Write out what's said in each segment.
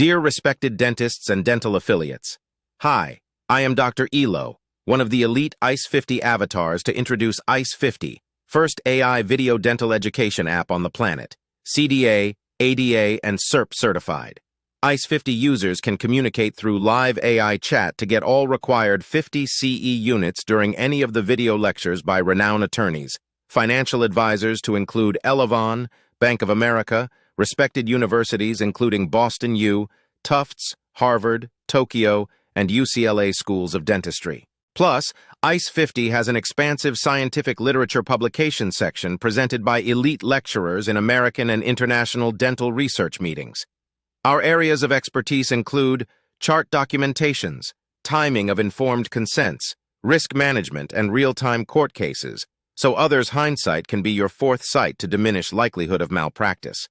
Dear respected dentists and dental affiliates, hi, I am Dr. Elo, one of the elite ICE 50 avatars to introduce ICE 50, first AI video dental education app on the planet, CDA, ADA, and CERP certified. ICE 50 users can communicate through live AI chat to get all required 50 CE units during any of the video lectures by renowned attorneys, financial advisors to include Elavon, Bank of America, respected universities including Boston U, Tufts, Harvard, Tokyo, and UCLA schools of dentistry. Plus, ICE 50 has an expansive scientific literature publication section presented by elite lecturers in American and international dental research meetings. Our areas of expertise include chart documentations, timing of informed consents, risk management, and real-time court cases, so others' hindsight can be your fourth sight to diminish likelihood of malpractice.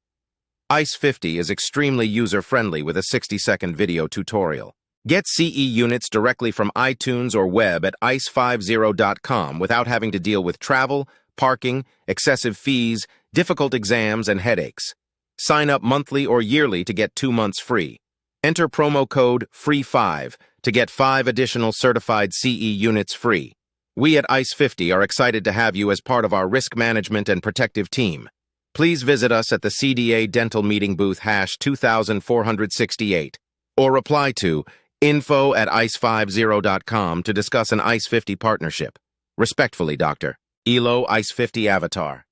ICE 50 is extremely user-friendly with a 60-second video tutorial. Get CE units directly from iTunes or web at ice50.com without having to deal with travel, parking, excessive fees, difficult exams, and headaches. Sign up monthly or yearly to get 2 months free. Enter promo code FREE5 to get 5 additional certified CE units free. We at ICE 50 are excited to have you as part of our risk management and protective team. Please visit us at the CDA Dental Meeting booth #2468 or reply to info@ice50.com to discuss an ICE 50 partnership. Respectfully, Dr. Elo, ICE 50 Avatar.